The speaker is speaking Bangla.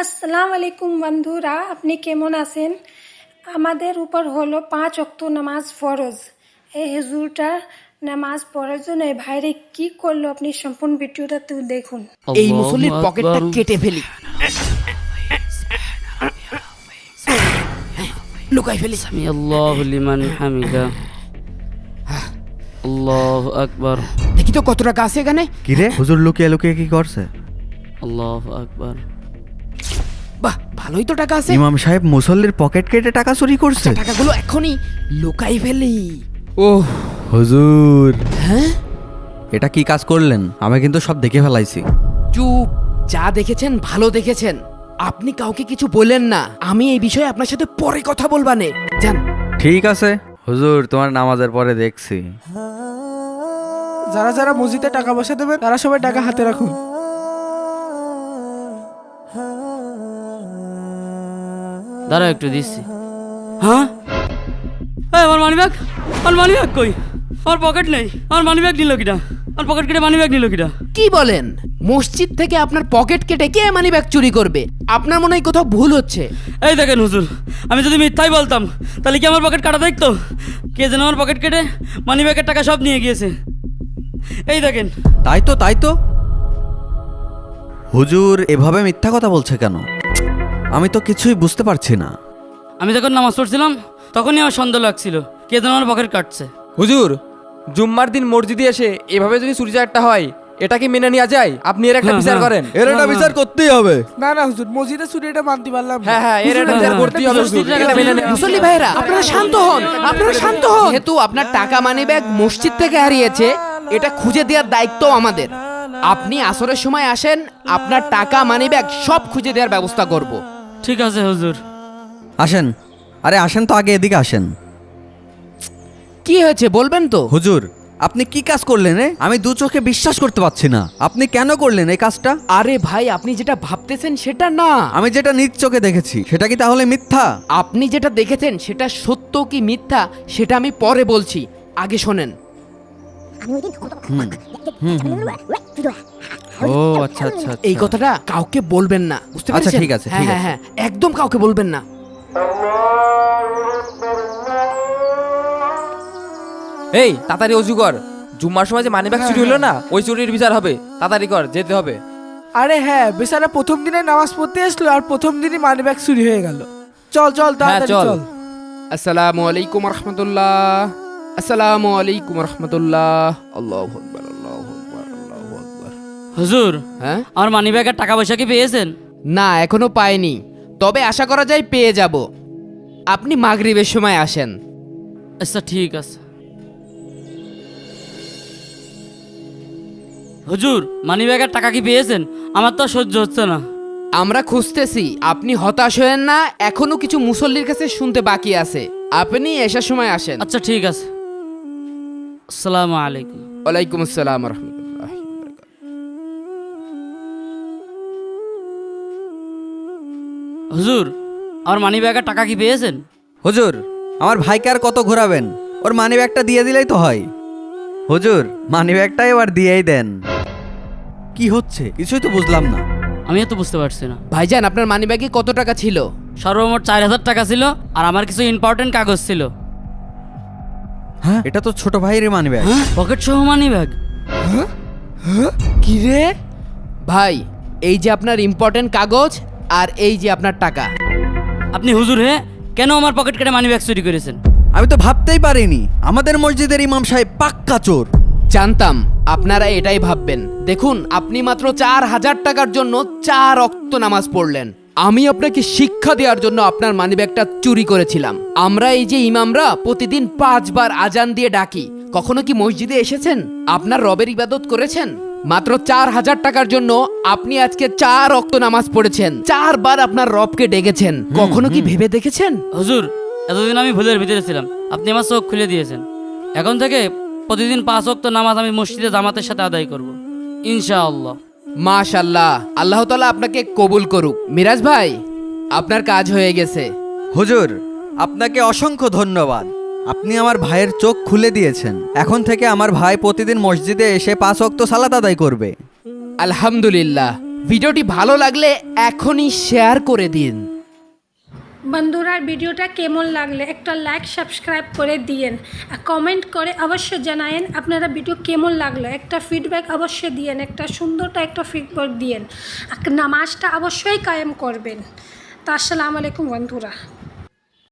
আসসালামু আলাইকুম বন্ধুরা, আপনি কেমন আছেন? আমাদের উপর হলো 5 ওয়াক্ত নামাজ ফরজ। এই হুজুরটা নামাজ পড়ার জন্য এই ভাইরে কি করলো, আপনি সম্পূর্ণ ভিডিওটা তো দেখুন। এই মুসল্লির পকেটটা কেটে ফেলি, লুকাই ফেলি। আল্লাহু লিমান হামিদা। আল্লাহু আকবার। দেখি তো কত টাকা আছে এখানে। কিরে হুজুর লুকিয়ে লুকিয়ে কি করছে? আল্লাহু আকবার। বাহ, ভালোই তো টাকা আছে। ইমাম সাহেব মুসল্লির পকেট কেটে টাকা চুরি করছে। টাকাগুলো এখনই লুকাই ফেলি। ওহ হুজুর, হ্যাঁ, এটা কি কাজ করলেন? আমি কিন্তু সব দেখে ফেলাইছি। চুপ, যা দেখেছেন ভালো দেখেছেন। আপনি কাউকে কিছু বললেন না। আমি এই বিষয়ে আপনার সাথে পরে কথা বলবানে। যান। ঠিক আছে হুজুর, তোমার নামাজের পরে দেখছি। যারা যারা মসজিদে টাকা পয়সা দেবেন তারা সবাই টাকা হাতে রাখুন। দাঁড়াও একটু দিচ্ছি। হ্যাঁ, আমার মানি ব্যাগ, আমার মানি ব্যাগ কই? আমার পকেট নেই। আমার মানি ব্যাগ নিল কিনা? আমার পকেট কেটে মানি ব্যাগ নিল কিনা? কি বলেন? মসজিদ থেকে আপনার পকেট কেটে কে মানি ব্যাগ চুরি করবে? আপনার মনে হয় কোথাও ভুল হচ্ছে। এই দেখেন হুজুর, আমি যদি মিথ্যাই বলতাম তাহলে কি আমার পকেট কাটা দেখতো? কে যেন আমার পকেট কেটে মানি ব্যাগের টাকা সব নিয়ে গিয়েছে। এই দেখেন। তাই তো হুজুর এভাবে মিথ্যা কথা বলছে কেন? আমি তো কিছুই বুঝতে পারছি না। আমি যখন নামাজ পড়ছিলাম তখনই আমার সন্দেহ লাগছিল কে যেন আমার পকেট কাটছে। হুজুর, জুম্মার দিন মসজিদে এসে এভাবে যদি চুরি একটা হয়, এটা কি মেনে নেওয়া যায়? আপনি এর একটা বিচার করেন। এর একটা বিচার করতেই হবে। না না হুজুর, মসজিদে চুরি এটা মানতে পারলাম না। হ্যাঁ, এর একটা বিচার করতেই হবে হুজুর। এটা মেনে নেন। মুসল্লি ভাইরা, আপনারা শান্ত হন, আপনারা শান্ত হন। যেহেতু আপনার টাকা মানি ব্যাগ মসজিদ থেকে হারিয়েছে, এটা খুঁজে দেওয়ার দায়িত্ব আমাদের। আপনি আসরের সময় আসেন, আপনার টাকা মানি ব্যাগ সব খুঁজে দেওয়ার ব্যবস্থা করব। ঠিক আছে হুজুর। আসেন, আরে আসেন তো, আগে এদিকে আসেন। কি হয়েছে বলবেন তো? হুজুর আপনি কি কাজ করলেন? আমি দু চোখে বিশ্বাস করতে পারছি না। আপনি কেন করলেন এই কাজটা? আরে ভাই, আপনি যেটা ভাবতেছেন সেটা না। আমি যেটা নিজ চোখে দেখেছি সেটা কি তাহলে মিথ্যা? আপনি যেটা দেখেছেন সেটা সত্য কি মিথ্যা সেটা আমি পরে বলছি, আগে শোনেন। ও আচ্ছা আচ্ছা। এই কথাটা কাউকে বলবেন না, বুঝতে আচ্ছা, পেরেছেন? ঠিক আছে, হ্যাঁ ঠিক হ্যাঁ আছে। হ্যাঁ, একদম কাউকে বলবেন না। এই তাড়াতাড়ি অজু কর। জুম্মার সময় যে মানি ব্যাগ চুরি হলো না, ওই চুরির বিচার হবে। তাড়াতাড়ি কর, যেতে হবে। আরে হ্যাঁ, বেচারা প্রথম দিনে নামাজ পড়তে আসলো আর প্রথম দিনই মানি ব্যাগ চুরি হয়ে গেল। চল চল তাড়াতাড়ি চল। চল। আসসালামু আলাইকুম রহমতুল্লাহ। আসসালামু আলাইকুম রহমতুল্লাহ। আল্লাহু আকবার, আল্লাহু আকবার, আল্লাহু আকবার। হুজুর, হ্যাঁ, আমার মানি ব্যাগের টাকা পয়সা কি পেয়েছেন? না এখনো পাইনি, তবে আশা করা যায় পেয়ে যাব। আপনি মাগরিবের সময় আসেন। আচ্ছা ঠিক আছে। হুজুর, মানি ব্যাগের টাকা কি পেয়েছেন? আমার তো আর সহ্য হচ্ছে না। আমরা খুঁজতেছি, আপনি হতাশ হয়েন না। এখনো কিছু মুসল্লির কাছে শুনতে বাকি আছে। আপনি এসার সময় আসেন। আচ্ছা ঠিক আছে। আসসালামু আলাইকুম। ওয়ালাইকুম আসসালাম রহমতুল্লাহ। হুজুর, আমার মানি ব্যাগের টাকা কি পেয়েছেন? হুজুর আমার ভাইকে আর কত ঘোরাবেন? ওর মানি ব্যাগটা দিয়ে দিলেই তো হয়। হুজুর মানি ব্যাগটা এবার দিয়েই দেন। কি হচ্ছে কিছুই তো বুঝলাম না। আমিও তো বুঝতে পারছি না। ভাইজান, আপনার মানি ব্যাগে কত টাকা ছিল? সর্বমোট 4000 টাকা ছিল, আর আমার কিছু ইম্পর্টেন্ট কাগজ ছিল। হ্যাঁ, এটা তো ছোট ভাইয়ের মানি ব্যাগ। পকেট সহ মানি ব্যাগ? কি রে ভাই, এই যে আপনার ইম্পর্টেন্ট কাগজ আর এই যে আপনার টাকা। আপনি হুজুর হে কেন আমার পকেট কেটে মানি ব্যাগ চুরি করেছেন? আমি তো ভাবতেই পারিনি আমাদের মসজিদের ইমাম সাহেব পাক্কা চোর। জানতাম আপনারা এটাই ভাববেন। দেখুন, আপনি মাত্র 4000 টাকার জন্য 4 ওয়াক্ত নামাজ পড়লেন। আমি আপনাকে শিক্ষা দেওয়ার জন্য আপনার মানিব্যাগটা চুরি করেছিলাম। আমরা এই যে ইমামরা প্রতিদিন 5 বার আজান দিয়ে ডাকি, কখনো কি মসজিদে এসেছেন? আপনার রবের ইবাদত করেছেন? মাত্র 4000 টাকার জন্য আপনি আজকে 4 ওয়াক্ত নামাজ পড়েছেন, 4 বার আপনার রবকে ডেকেছেন। কখনো কি ভেবে দেখেছেন? হুজুর, এতদিন আমি ভুলের ভিতরে ছিলাম, আপনি আমার চোখ খুলে দিয়েছেন। এখন থেকে প্রতিদিন 5 ওয়াক্ত নামাজ আমি মসজিদে জামাতের সাথে আদায় করব, ইনশাআল্লাহ। মাশাআল্লাহ, আল্লাহ তাআলা আপনাকে কবুল করুক। মিরাজ ভাই, আপনার কাজ হয়ে গেছে। হুজুর আপনাকে অসংখ্য ধন্যবাদ। আপনি আমার ভাইয়ের চোখ খুলে দিয়েছেন। এখন থেকে আমার ভাই প্রতিদিন মসজিদে এসে 5 ওয়াক্ত সালাত আদায় করবে। আলহামদুলিল্লাহ। ভিডিওটি ভালো লাগলে এখনই শেয়ার করে দিন। বন্ধুরা ভিডিওটা কেমন লাগলে একটা লাইক সাবস্ক্রাইব করে দিয়েন, কমেন্ট করে অবশ্যই জানায়েন আপনারা ভিডিও কেমন লাগলো, একটা ফিডব্যাক অবশ্যই দিয়েন, একটা সুন্দরটা একটা ফিডব্যাক দিয়েন, নামাজটা অবশ্যই কায়েম করবেন। তো আসসালামু আলাইকুম বন্ধুরা।